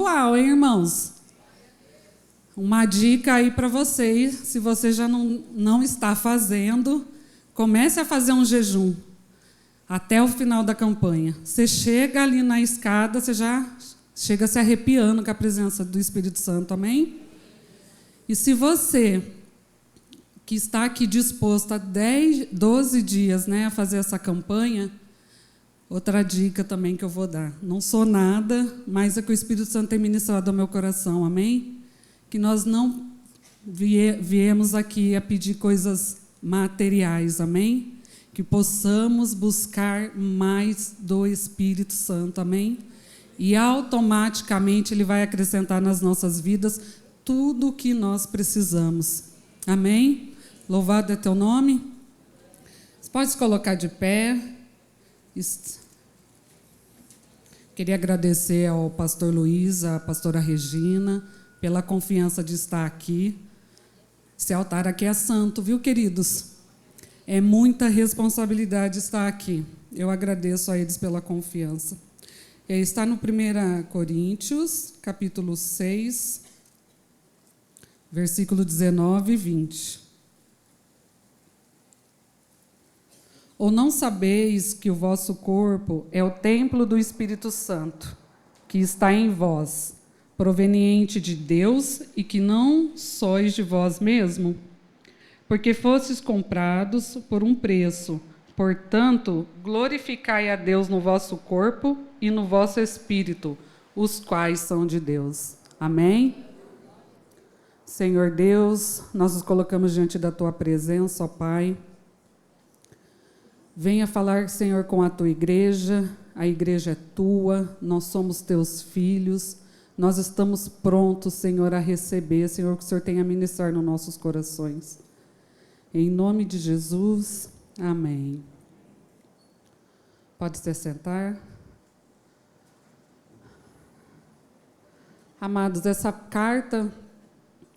Uau, hein, irmãos? Uma dica aí para vocês, se você já não está fazendo, comece a fazer um jejum até o final da campanha. Você chega ali na escada, você já chega se arrepiando com a presença do Espírito Santo, amém? E se você que está aqui disposto há 12 dias, né, a fazer essa campanha, outra dica também que eu vou dar. Não sou nada, mas é que o Espírito Santo tem ministrado ao meu coração, amém? Que nós não viemos aqui a pedir coisas materiais, amém? Que possamos buscar mais do Espírito Santo, amém? E automaticamente Ele vai acrescentar nas nossas vidas tudo o que nós precisamos, amém? Louvado é teu nome. Você pode se colocar de pé. Queria agradecer ao pastor Luiz, à pastora Regina, pela confiança de estar aqui. Esse altar aqui é santo, viu, queridos? É muita responsabilidade estar aqui. Eu agradeço a eles pela confiança. Está no 1 Coríntios, capítulo 6, versículo 19 e 20. Ou não sabeis que o vosso corpo é o templo do Espírito Santo, que está em vós, proveniente de Deus, e que não sois de vós mesmo? Porque fostes comprados por um preço. Portanto, glorificai a Deus no vosso corpo e no vosso espírito, os quais são de Deus. Amém? Senhor Deus, nós nos colocamos diante da Tua presença, ó Pai. Venha falar, Senhor, com a Tua igreja. A igreja é Tua, nós somos Teus filhos. Nós estamos prontos, Senhor, a receber, Senhor, que o Senhor tenha a ministrar nos nossos corações. Em nome de Jesus, amém. Pode se sentar. Amados, essa carta,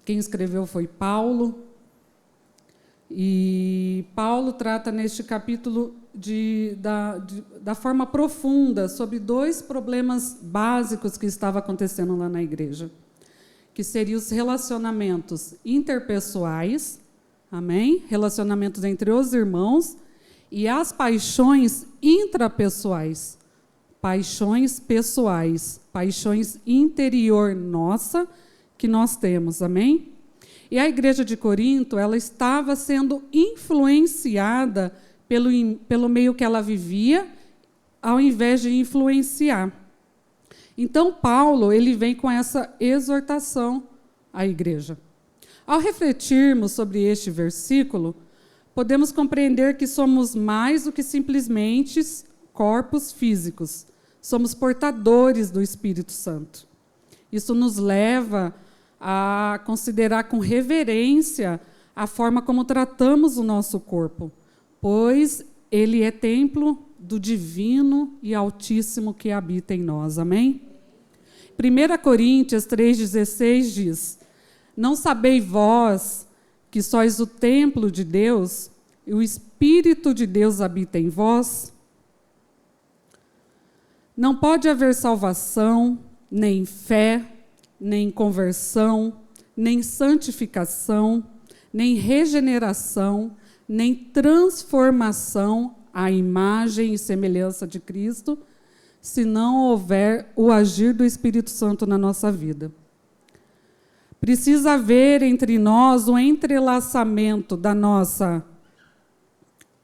quem escreveu foi Paulo. E Paulo trata neste capítulo da forma profunda sobre dois problemas básicos que estavam acontecendo lá na igreja, que seriam os relacionamentos interpessoais, amém? Relacionamentos entre os irmãos, e as paixões intrapessoais, paixões pessoais, paixões interior nossa que nós temos, amém? E a igreja de Corinto, ela estava sendo influenciada pelo meio que ela vivia, ao invés de influenciar. Então, Paulo, ele vem com essa exortação à igreja. Ao refletirmos sobre este versículo, podemos compreender que somos mais do que simplesmente corpos físicos. Somos portadores do Espírito Santo. Isso nos leva a considerar com reverência a forma como tratamos o nosso corpo, pois ele é templo do divino e altíssimo que habita em nós. Amém? 1 Coríntios 3,16 diz: não sabeis vós que sois o templo de Deus e o Espírito de Deus habita em vós? Não pode haver salvação, nem fé, nem conversão, nem santificação, nem regeneração, nem transformação à imagem e semelhança de Cristo, se não houver o agir do Espírito Santo na nossa vida. Precisa haver entre nós um entrelaçamento da nossa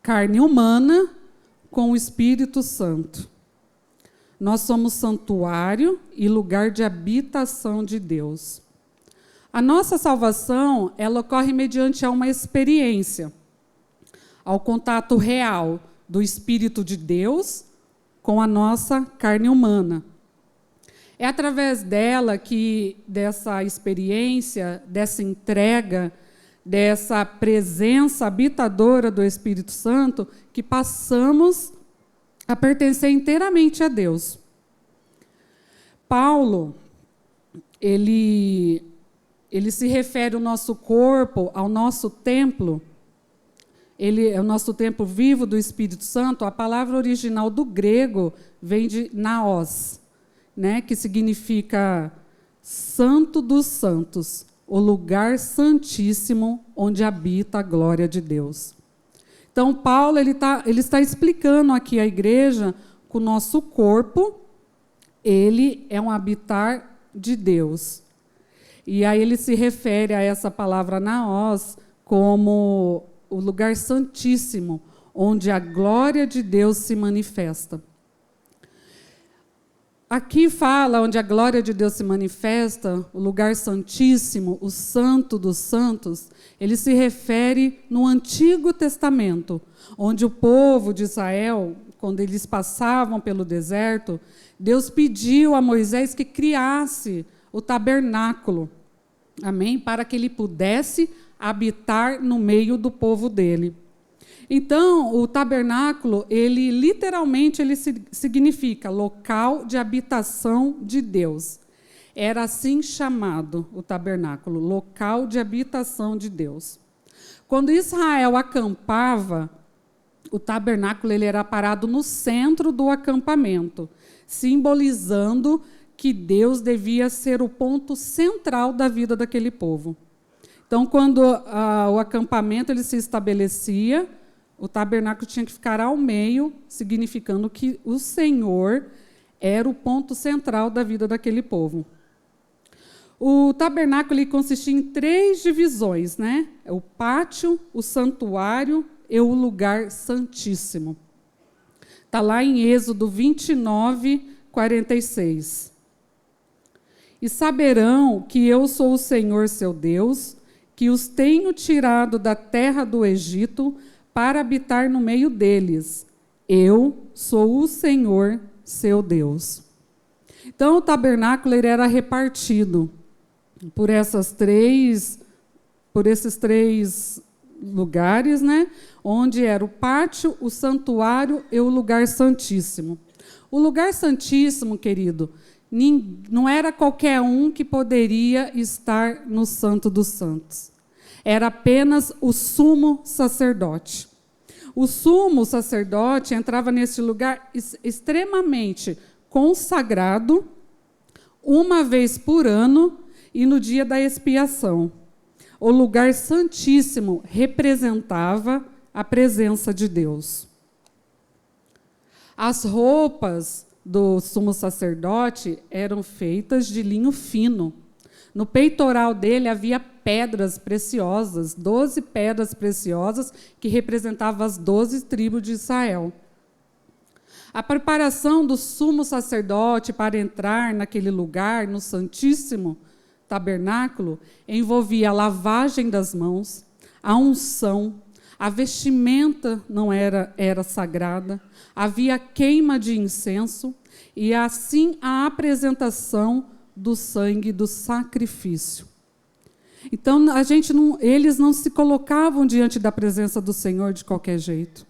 carne humana com o Espírito Santo. Nós somos santuário e lugar de habitação de Deus. A nossa salvação, ela ocorre mediante a uma experiência, ao contato real do Espírito de Deus com a nossa carne humana. É através dessa experiência, dessa entrega, dessa presença habitadora do Espírito Santo, que passamos a pertencer inteiramente a Deus. Paulo, ele se refere ao nosso corpo, ao nosso templo. Ele é o nosso templo vivo do Espírito Santo. A palavra original do grego vem de naos, né, que significa Santo dos Santos, o lugar santíssimo onde habita a glória de Deus. Então, Paulo ele está explicando aqui à igreja que o nosso corpo, ele é um habitar de Deus. E aí ele se refere a essa palavra naós como o lugar santíssimo, onde a glória de Deus se manifesta. Aqui fala onde a glória de Deus se manifesta, o lugar santíssimo, o santo dos santos, ele se refere no Antigo Testamento, onde o povo de Israel, quando eles passavam pelo deserto, Deus pediu a Moisés que criasse o tabernáculo, amém? Para que ele pudesse habitar no meio do povo dele. Então, o tabernáculo, ele literalmente ele significa local de habitação de Deus. Era assim chamado o tabernáculo, local de habitação de Deus. Quando Israel acampava, o tabernáculo ele era parado no centro do acampamento, simbolizando que Deus devia ser o ponto central da vida daquele povo. Então, quando o acampamento ele se estabelecia, o tabernáculo tinha que ficar ao meio, significando que o Senhor era o ponto central da vida daquele povo. O tabernáculo ele consistia em 3 divisões, né? O pátio, o santuário e o lugar santíssimo. Está lá em Êxodo 29, 46. E saberão que eu sou o Senhor seu Deus, que os tenho tirado da terra do Egito, para habitar no meio deles. Eu sou o Senhor, seu Deus. Então, o tabernáculo ele era repartido por esses 3 lugares, né? Onde era o pátio, o santuário e o lugar santíssimo. O lugar santíssimo, querido, não era qualquer um que poderia estar no Santo dos Santos. Era apenas o sumo sacerdote. O sumo sacerdote entrava nesse lugar extremamente consagrado, uma vez por ano e no dia da expiação. O lugar santíssimo representava a presença de Deus. As roupas do sumo sacerdote eram feitas de linho fino. No peitoral dele havia pedras preciosas, 12 pedras preciosas, que representavam as 12 tribos de Israel. A preparação do sumo sacerdote para entrar naquele lugar, no Santíssimo Tabernáculo, envolvia a lavagem das mãos, a unção, a vestimenta não era sagrada, havia queima de incenso e, assim, a apresentação do sangue do sacrifício. Então, eles não se colocavam diante da presença do Senhor de qualquer jeito.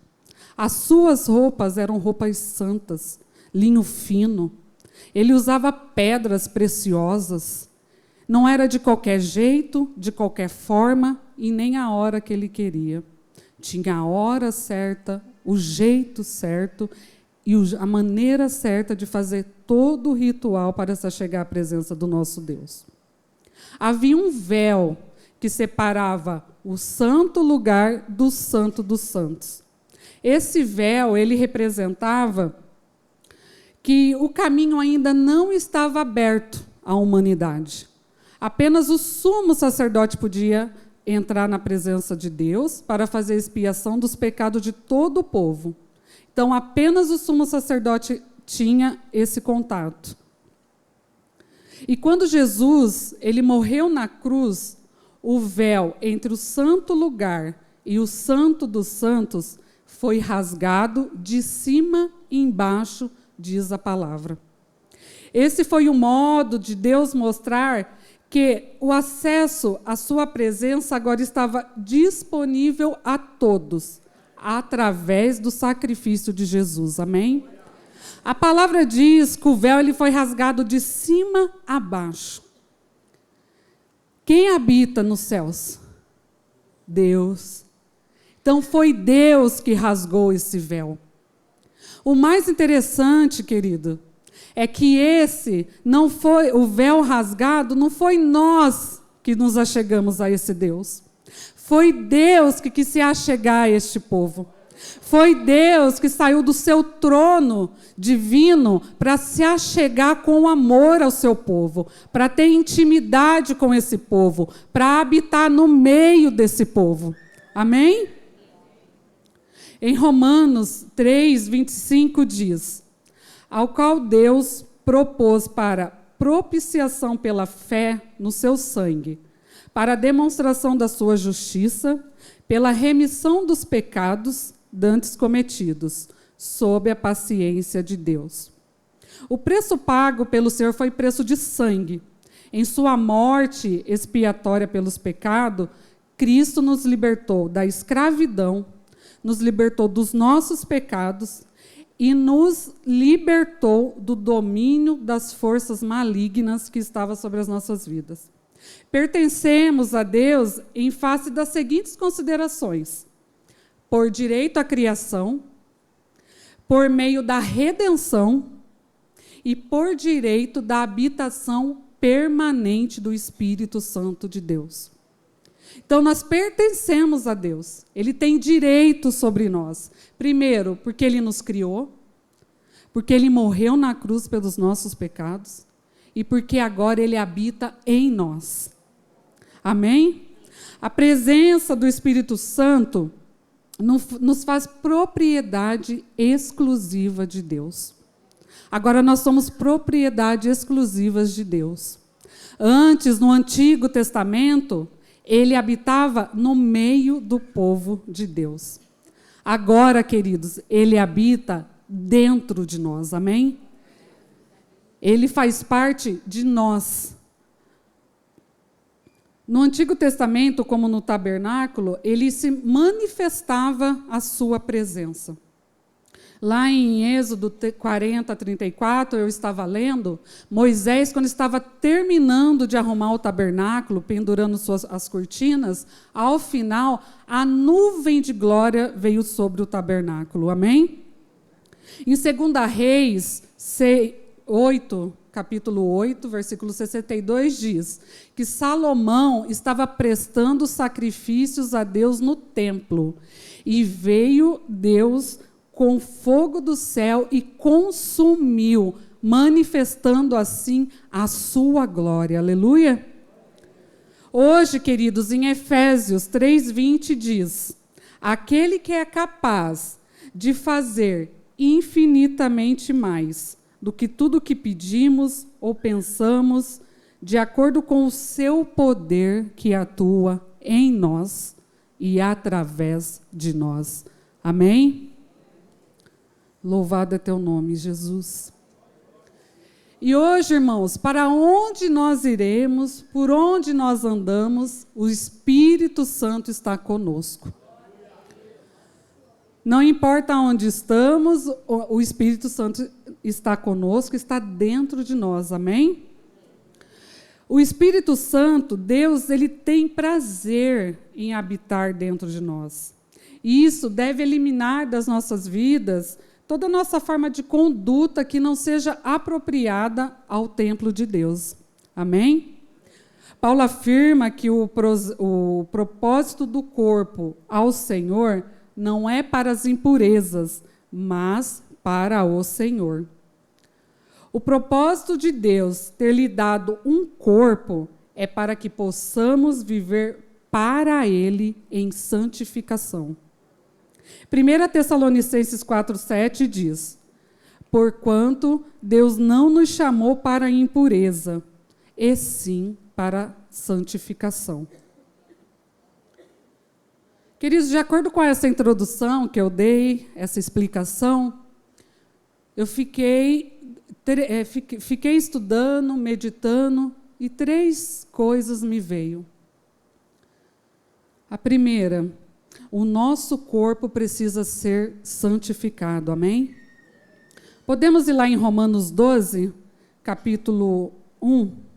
As suas roupas eram roupas santas, linho fino. Ele usava pedras preciosas. Não era de qualquer jeito, de qualquer forma, e nem a hora que ele queria. Tinha a hora certa, o jeito certo e a maneira certa de fazer todo o ritual para se chegar à presença do nosso Deus. Havia um véu que separava o santo lugar do santo dos santos. Esse véu, ele representava que o caminho ainda não estava aberto à humanidade. Apenas o sumo sacerdote podia entrar na presença de Deus para fazer expiação dos pecados de todo o povo. Então, apenas o sumo sacerdote tinha esse contato. E quando Jesus ele morreu na cruz, o véu entre o santo lugar e o santo dos santos foi rasgado de cima e embaixo, diz a palavra. Esse foi o modo de Deus mostrar que o acesso à sua presença agora estava disponível a todos, através do sacrifício de Jesus. Amém? A palavra diz que o véu ele foi rasgado de cima a baixo. Quem habita nos céus? Deus. Então, foi Deus que rasgou esse véu. O mais interessante, querido, é que esse não foi, o véu rasgado, não foi nós que nos achegamos a esse Deus. Foi Deus que quis se achegar a este povo. Foi Deus que saiu do seu trono divino para se achegar com amor ao seu povo, para ter intimidade com esse povo, para habitar no meio desse povo. Amém? Em Romanos 3:25 diz: ao qual Deus propôs para propiciação pela fé no seu sangue, para a demonstração da sua justiça, pela remissão dos pecados dantes cometidos, sob a paciência de Deus. O preço pago pelo Senhor foi preço de sangue. Em sua morte expiatória pelos pecados, Cristo nos libertou da escravidão, nos libertou dos nossos pecados e nos libertou do domínio das forças malignas que estavam sobre as nossas vidas. Pertencemos a Deus em face das seguintes considerações: por direito à criação, por meio da redenção e por direito da habitação permanente do Espírito Santo de Deus. Então, nós pertencemos a Deus. Ele tem direito sobre nós. Primeiro, porque Ele nos criou, porque Ele morreu na cruz pelos nossos pecados e porque agora Ele habita em nós. Amém? A presença do Espírito Santo nos faz propriedade exclusiva de Deus. Agora nós somos propriedade exclusivas de Deus. Antes, no Antigo Testamento, Ele habitava no meio do povo de Deus. Agora, queridos, Ele habita dentro de nós, amém? Ele faz parte de nós. No Antigo Testamento, como no tabernáculo, ele se manifestava a sua presença. Lá em Êxodo 40:34, eu estava lendo, Moisés, quando estava terminando de arrumar o tabernáculo, pendurando as cortinas, ao final, a nuvem de glória veio sobre o tabernáculo. Amém? Em 2 Reis 8, capítulo 8, versículo 62, diz que Salomão estava prestando sacrifícios a Deus no templo, e veio Deus com fogo do céu e consumiu, manifestando assim a sua glória. Aleluia! Hoje, queridos, em Efésios 3:20 diz: aquele que é capaz de fazer infinitamente mais do que tudo que pedimos ou pensamos, de acordo com o seu poder que atua em nós e através de nós. Amém? Louvado é teu nome, Jesus. E hoje, irmãos, para onde nós iremos, por onde nós andamos, o Espírito Santo está conosco. Não importa onde estamos, o Espírito Santo está conosco, está dentro de nós, amém? O Espírito Santo, Deus, ele tem prazer em habitar dentro de nós. E isso deve eliminar das nossas vidas toda a nossa forma de conduta que não seja apropriada ao templo de Deus. Amém? Paulo afirma que o propósito do corpo ao Senhor não é para as impurezas, mas para o Senhor. O propósito de Deus ter lhe dado um corpo é para que possamos viver para Ele em santificação. 1 Tessalonicenses 4:7 diz: porquanto Deus não nos chamou para a impureza, e sim para a santificação. Queridos, de acordo com essa introdução que eu dei, essa explicação, eu fiquei estudando, meditando, e 3 coisas me veio. A primeira: o nosso corpo precisa ser santificado, amém? Podemos ir lá em Romanos 12, capítulo 1.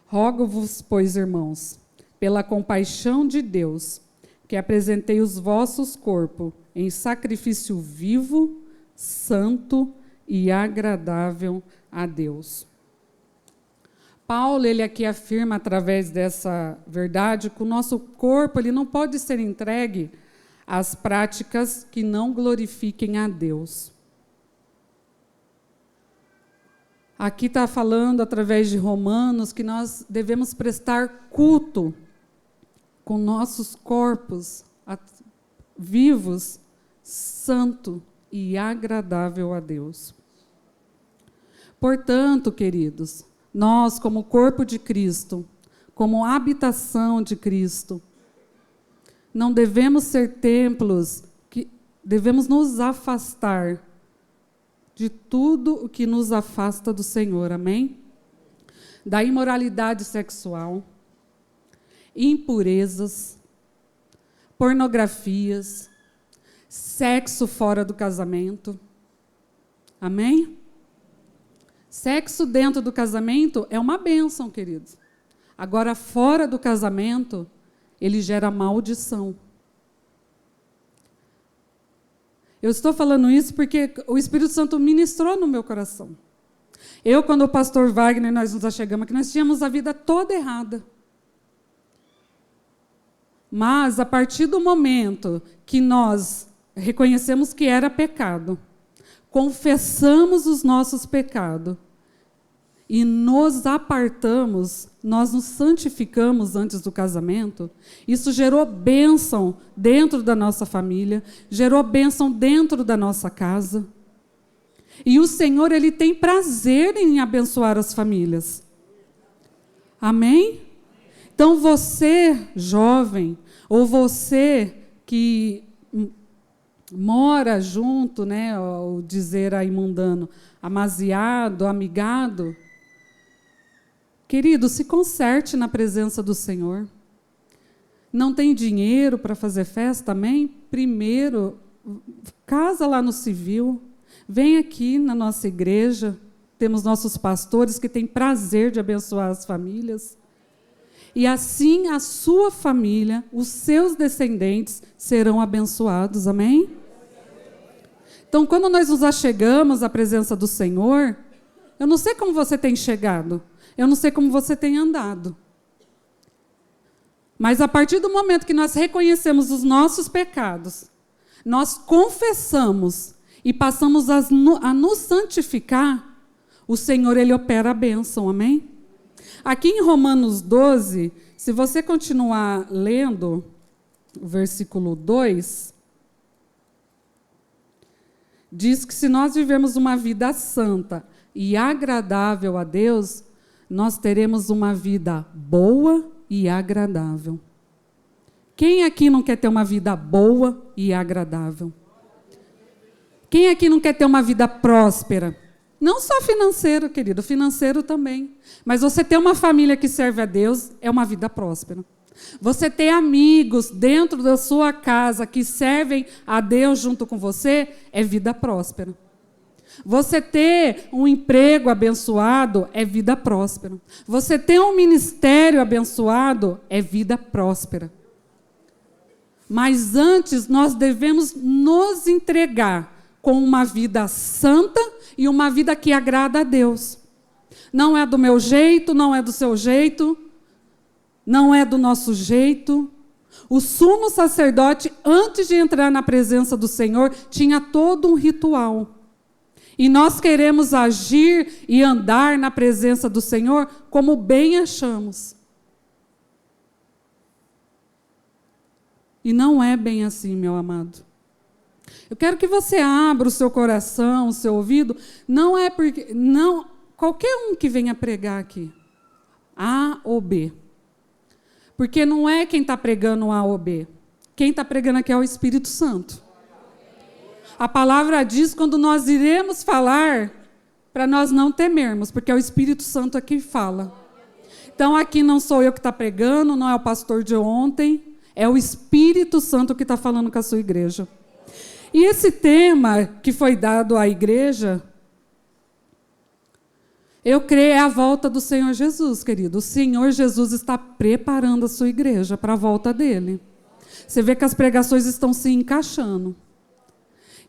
Rogo-vos, pois, irmãos, pela compaixão de Deus, que apresentei os vossos corpos em sacrifício vivo, santo e agradável a Deus. Paulo, ele aqui afirma, através dessa verdade, que o nosso corpo ele não pode ser entregue às práticas que não glorifiquem a Deus. Aqui está falando, através de Romanos, que nós devemos prestar culto com nossos corpos vivos, santo e agradável a Deus. Portanto, queridos, nós, como corpo de Cristo, como habitação de Cristo, não devemos ser templos, devemos nos afastar de tudo o que nos afasta do Senhor, amém? Da imoralidade sexual, impurezas, pornografias, sexo fora do casamento, amém? Sexo dentro do casamento é uma bênção, queridos. Agora, fora do casamento, ele gera maldição. Eu estou falando isso porque o Espírito Santo ministrou no meu coração. Eu, quando o pastor Wagner, nós nos achegamos aqui, nós tínhamos a vida toda errada. Mas, a partir do momento que nós reconhecemos que era pecado, confessamos os nossos pecados e nos apartamos, nós nos santificamos antes do casamento, isso gerou bênção dentro da nossa família, gerou bênção dentro da nossa casa. E o Senhor, ele tem prazer em abençoar as famílias. Amém? Então, você, jovem, ou você que mora junto, né, ou dizer aí mundano, amaziado, amigado, querido, se conserte na presença do Senhor. Não tem dinheiro para fazer festa, amém? Primeiro, casa lá no civil, vem aqui na nossa igreja, temos nossos pastores que têm prazer de abençoar as famílias. E assim a sua família, os seus descendentes serão abençoados, amém? Então, quando nós nos achegamos à presença do Senhor, eu não sei como você tem chegado, eu não sei como você tem andado. Mas a partir do momento que nós reconhecemos os nossos pecados, nós confessamos e passamos a nos santificar, o Senhor, ele opera a bênção, amém? Aqui em Romanos 12, se você continuar lendo o versículo 2, diz que se nós vivemos uma vida santa e agradável a Deus, nós teremos uma vida boa e agradável. Quem aqui não quer ter uma vida boa e agradável? Quem aqui não quer ter uma vida próspera? Não só financeiro, querido, financeiro também. Mas você ter uma família que serve a Deus é uma vida próspera. Você ter amigos dentro da sua casa que servem a Deus junto com você é vida próspera. Você ter um emprego abençoado é vida próspera. Você ter um ministério abençoado é vida próspera. Mas antes nós devemos nos entregar com uma vida santa e uma vida que agrada a Deus. Não é do meu jeito, não é do seu jeito, não é do nosso jeito. O sumo sacerdote, antes de entrar na presença do Senhor, tinha todo um ritual. E nós queremos agir e andar na presença do Senhor como bem achamos. E não é bem assim, meu amado. Eu quero que você abra o seu coração, o seu ouvido. Não é porque... não, qualquer um que venha pregar aqui, A ou B. Porque não é quem está pregando A ou B. Quem está pregando aqui é o Espírito Santo. A palavra diz quando nós iremos falar, para nós não temermos, porque é o Espírito Santo aqui que fala. Então, aqui não sou eu que está pregando, não é o pastor de ontem, é o Espírito Santo que está falando com a sua igreja. E esse tema que foi dado à igreja, eu creio é a volta do Senhor Jesus, querido. O Senhor Jesus está preparando a sua igreja para a volta dele. Você vê que as pregações estão se encaixando.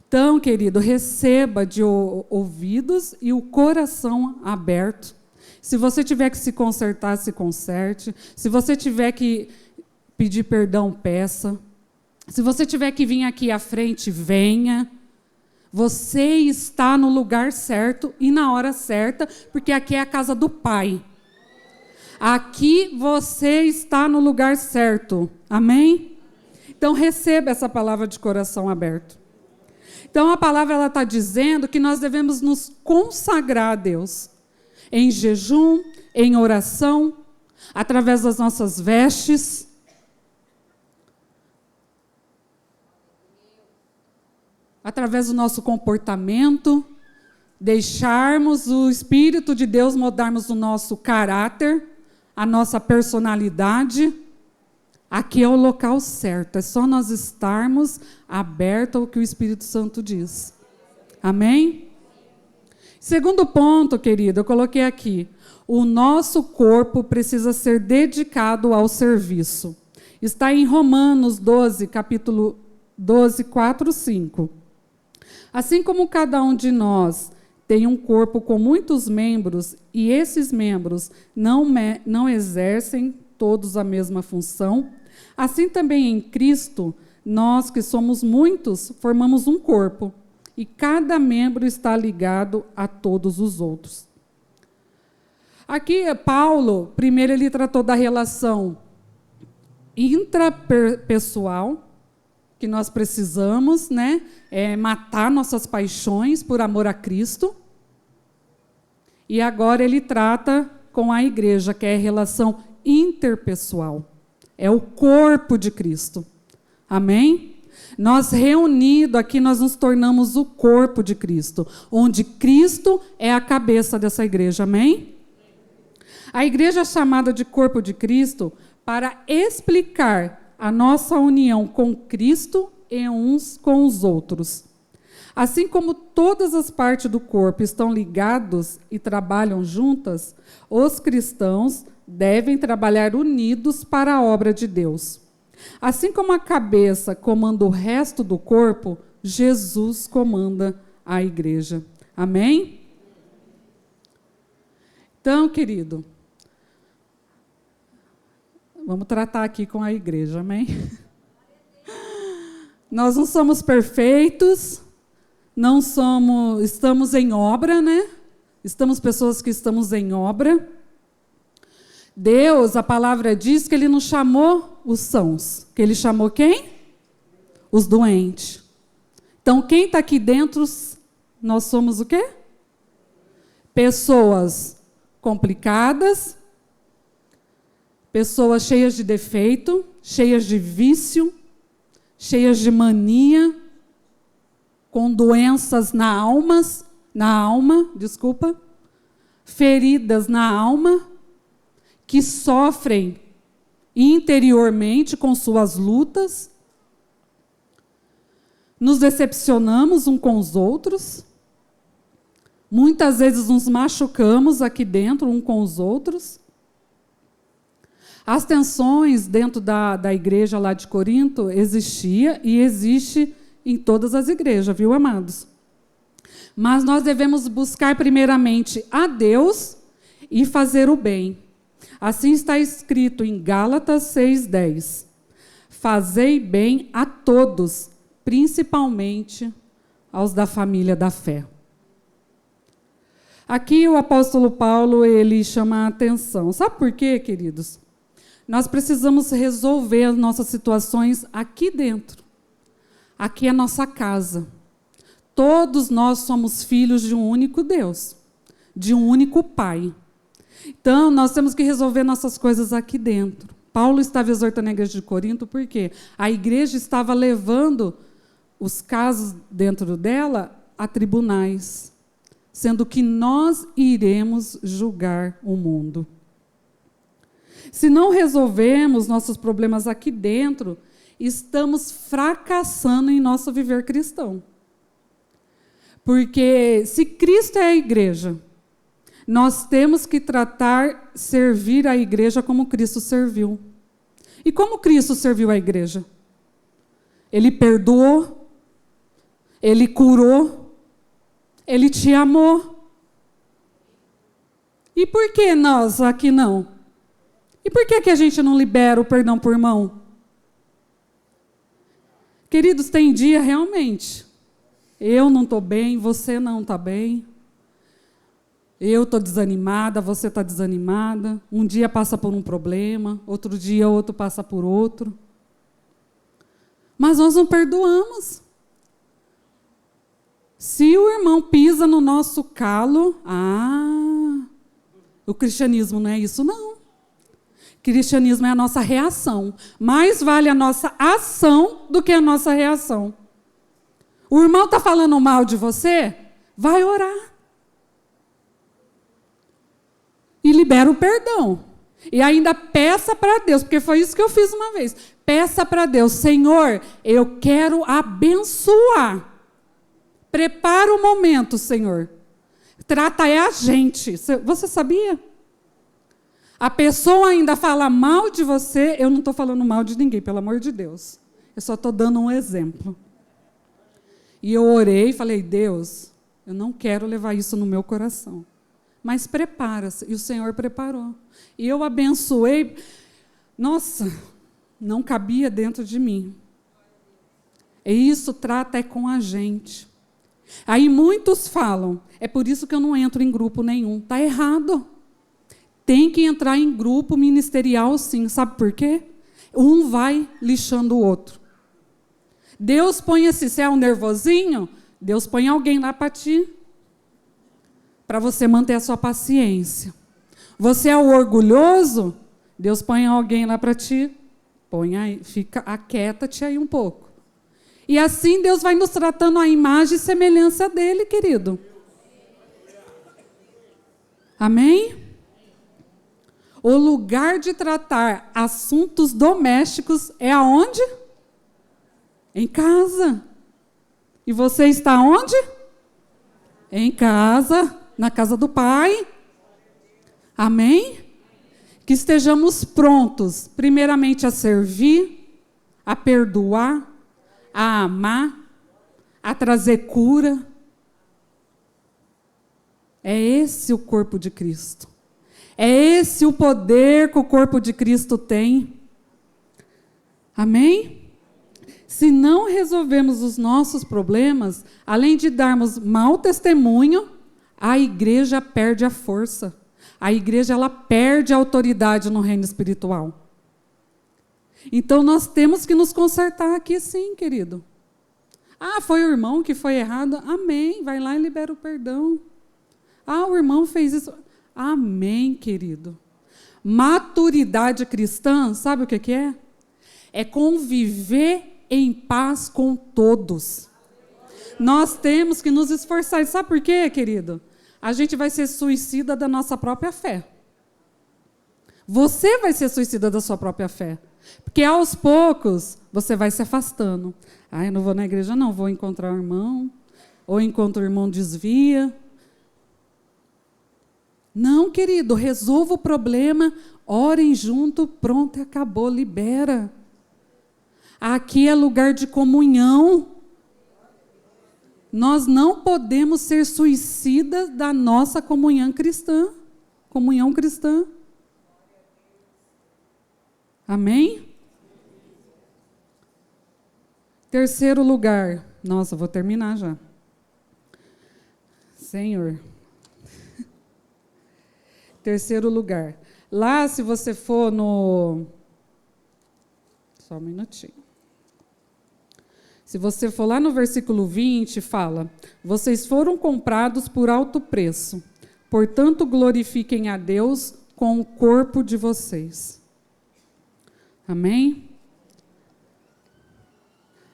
Então, querido, receba de ouvidos e o coração aberto. Se você tiver que se consertar, se conserte. Se você tiver que pedir perdão, peça. Se você tiver que vir aqui à frente, venha. Você está no lugar certo e na hora certa, porque aqui é a casa do Pai. Aqui você está no lugar certo. Amém? Então, receba essa palavra de coração aberto. Então, a palavra está dizendo que nós devemos nos consagrar a Deus. Em jejum, em oração, através das nossas vestes. Através do nosso comportamento, deixarmos o Espírito de Deus moldarmos o nosso caráter, a nossa personalidade. Aqui é o local certo, é só nós estarmos abertos ao que o Espírito Santo diz. Amém? Segundo ponto, querido, eu coloquei aqui. O nosso corpo precisa ser dedicado ao serviço. Está em Romanos 12, capítulo 12, 4, 5. Assim como cada um de nós tem um corpo com muitos membros, e esses membros não exercem todos a mesma função, assim também em Cristo, nós que somos muitos, formamos um corpo, e cada membro está ligado a todos os outros. Aqui, Paulo, primeiro ele tratou da relação intrapessoal, que nós precisamos, né, matar nossas paixões por amor a Cristo. E agora ele trata com a igreja, que é a relação interpessoal. É o corpo de Cristo. Amém? Nós reunidos aqui, nós nos tornamos o corpo de Cristo, onde Cristo é a cabeça dessa igreja. Amém? A igreja é chamada de corpo de Cristo para explicar a nossa união com Cristo e uns com os outros. Assim como todas as partes do corpo estão ligadas e trabalham juntas, os cristãos devem trabalhar unidos para a obra de Deus. Assim como a cabeça comanda o resto do corpo, Jesus comanda a igreja. Amém? Então, querido, vamos tratar aqui com a igreja, amém? Nós não somos perfeitos, estamos em obra, né? Estamos pessoas que estamos em obra. Deus, a palavra diz que Ele não chamou os sãos, que Ele chamou quem? Os doentes. Então, quem está aqui dentro, nós somos o quê? Pessoas complicadas, pessoas cheias de defeito, cheias de vício, cheias de mania, com doenças na alma, feridas na alma, que sofrem interiormente com suas lutas. Nos decepcionamos uns com os outros. Muitas vezes nos machucamos aqui dentro uns com os outros. As tensões dentro da igreja lá de Corinto existia e existe em todas as igrejas, viu, amados? Mas nós devemos buscar primeiramente a Deus e fazer o bem. Assim está escrito em Gálatas 6:10. Fazei bem a todos, principalmente aos da família da fé. Aqui o apóstolo Paulo, ele chama a atenção. Sabe por quê, queridos? Nós precisamos resolver as nossas situações aqui dentro. Aqui é a nossa casa. Todos nós somos filhos de um único Deus, de um único Pai. Então, nós temos que resolver nossas coisas aqui dentro. Paulo estava exortando a igreja de Corinto porque a igreja estava levando os casos dentro dela a tribunais, sendo que nós iremos julgar o mundo. Se não resolvermos nossos problemas aqui dentro, estamos fracassando em nosso viver cristão. Porque se Cristo é a igreja, nós temos que servir a igreja como Cristo serviu. E como Cristo serviu a igreja? Ele perdoou, Ele curou. Ele te amou. E por que nós aqui não? E por que a gente não libera o perdão por irmão? Queridos, tem dia realmente. Eu não estou bem, você não está bem. Eu estou desanimada, você está desanimada. Um dia passa por um problema, outro dia outro passa por outro. Mas nós não perdoamos. Se o irmão pisa no nosso calo, o cristianismo não é isso, não. Cristianismo é a nossa reação. Mais vale a nossa ação do que a nossa reação. O irmão está falando mal de você? Vai orar. E libera o perdão. E ainda peça para Deus, porque foi isso que eu fiz uma vez. Peça para Deus, Senhor, eu quero abençoar. Prepara o momento, Senhor. Trata a gente. Você sabia? A pessoa ainda fala mal de você, eu não estou falando mal de ninguém, pelo amor de Deus. Eu só estou dando um exemplo. E eu orei e falei, Deus, eu não quero levar isso no meu coração. Mas prepara-se. E o Senhor preparou. E eu abençoei. Nossa, não cabia dentro de mim. E isso trata com a gente. Aí muitos falam, é por isso que eu não entro em grupo nenhum. Está errado. Tem que entrar em grupo ministerial, sim. Sabe por quê? Um vai lixando o outro. Deus põe esse céu nervosinho, Deus põe alguém lá para ti, para você manter a sua paciência. Você é o orgulhoso, Deus põe alguém lá para ti, põe aí, fica, aquieta-te aí um pouco. E assim Deus vai nos tratando a imagem e semelhança dele, querido. Amém? O lugar de tratar assuntos domésticos é aonde? Em casa. E você está onde? Em casa, na casa do Pai. Amém? Que estejamos prontos, primeiramente, a servir, a perdoar, a amar, a trazer cura. É esse o corpo de Cristo. É esse o poder que o corpo de Cristo tem. Amém? Se não resolvermos os nossos problemas, além de darmos mau testemunho, a igreja perde a força. A igreja ela perde a autoridade no reino espiritual. Então nós temos que nos consertar aqui sim, querido. Foi o irmão que foi errado? Amém. Vai lá e libera o perdão. O irmão fez isso. Amém, querido. Maturidade cristã, sabe o que é? É conviver em paz com todos. Nós temos que nos esforçar. E sabe por quê, querido? A gente vai ser suicida da nossa própria fé. Você vai ser suicida da sua própria fé. Porque aos poucos você vai se afastando. Eu não vou na igreja, não. Vou encontrar um irmão. Ou enquanto o irmão desvia. Não, querido, resolva o problema, orem junto, pronto, acabou, libera. Aqui é lugar de comunhão. Nós não podemos ser suicidas da nossa comunhão cristã. Comunhão cristã. Amém? Terceiro lugar. Nossa, vou terminar já. Senhor. Terceiro lugar. Lá, se você for no... Só um minutinho. Se você for lá no versículo 20, fala: vocês foram comprados por alto preço, portanto glorifiquem a Deus com o corpo de vocês. Amém?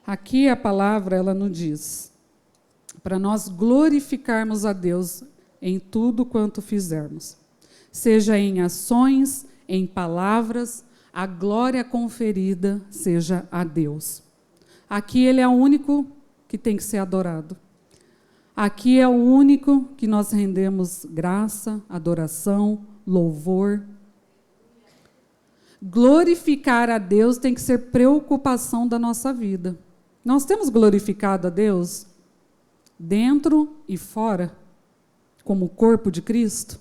Aqui a palavra, ela nos diz, para nós glorificarmos a Deus em tudo quanto fizermos. Seja em ações, em palavras, a glória conferida seja a Deus. Aqui Ele é o único que tem que ser adorado. Aqui é o único que nós rendemos graça, adoração, louvor. Glorificar a Deus tem que ser preocupação da nossa vida. Nós temos glorificado a Deus? dentro e fora, como o corpo de Cristo?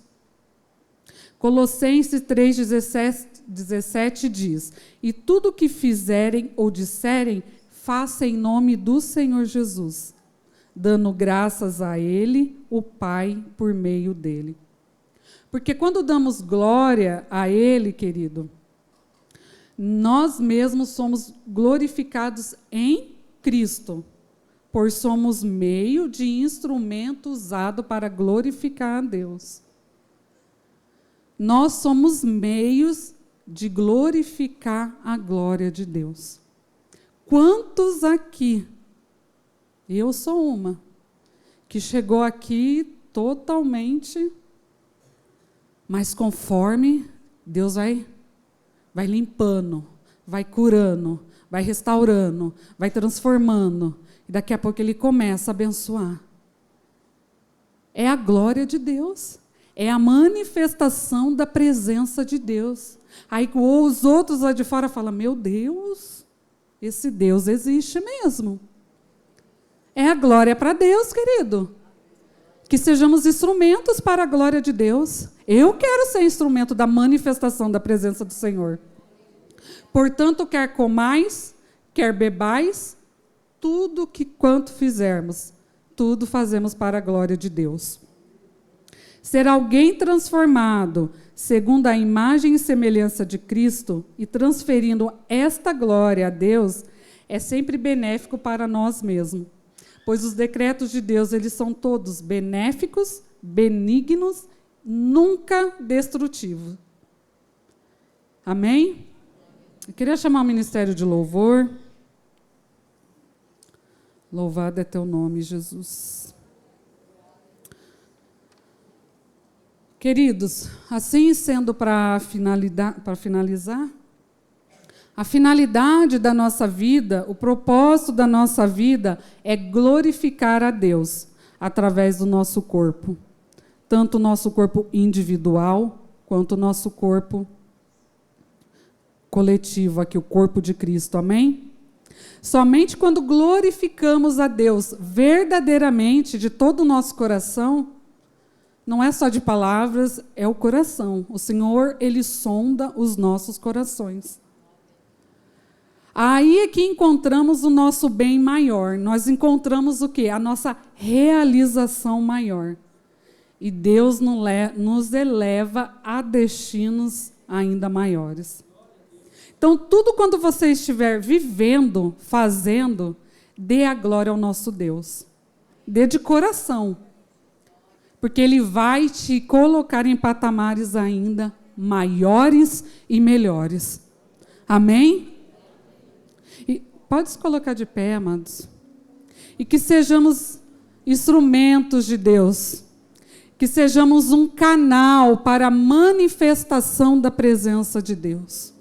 Colossenses 3,17 diz: e tudo o que fizerem ou disserem, faça em nome do Senhor Jesus, dando graças a Ele, o Pai, por meio dele. Porque quando damos glória a Ele, querido, nós mesmos somos glorificados em Cristo, pois somos meio de instrumento usado para glorificar a Deus. Nós somos meios de glorificar a glória de Deus. Quantos aqui, eu sou uma, que chegou aqui totalmente, mas conforme Deus vai limpando, vai curando, vai restaurando, vai transformando, e daqui a pouco Ele começa a abençoar. É a glória de Deus. É a manifestação da presença de Deus. Aí os outros lá de fora falam, meu Deus, esse Deus existe mesmo. É a glória para Deus, querido. Que sejamos instrumentos para a glória de Deus. Eu quero ser instrumento da manifestação da presença do Senhor. Portanto, quer comais, quer bebais, tudo quanto fizermos, tudo fazemos para a glória de Deus. Ser alguém transformado segundo a imagem e semelhança de Cristo e transferindo esta glória a Deus é sempre benéfico para nós mesmos, pois os decretos de Deus, eles são todos benéficos, benignos, nunca destrutivos. Amém? Eu queria chamar o ministério de louvor. Louvado é teu nome, Jesus. Queridos, assim sendo para finalizar, a finalidade da nossa vida, o propósito da nossa vida é glorificar a Deus através do nosso corpo. Tanto o nosso corpo individual, quanto o nosso corpo coletivo, aqui o corpo de Cristo, amém? Somente quando glorificamos a Deus verdadeiramente, de todo o nosso coração, não é só de palavras, é o coração. O Senhor, Ele sonda os nossos corações. Aí é que encontramos o nosso bem maior. Nós encontramos o quê? A nossa realização maior. E Deus nos eleva a destinos ainda maiores. Então, tudo quando você estiver vivendo, fazendo, dê a glória ao nosso Deus. Dê de coração. Porque Ele vai te colocar em patamares ainda maiores e melhores. Amém? E pode se colocar de pé, amados. E que sejamos instrumentos de Deus. Que sejamos um canal para a manifestação da presença de Deus.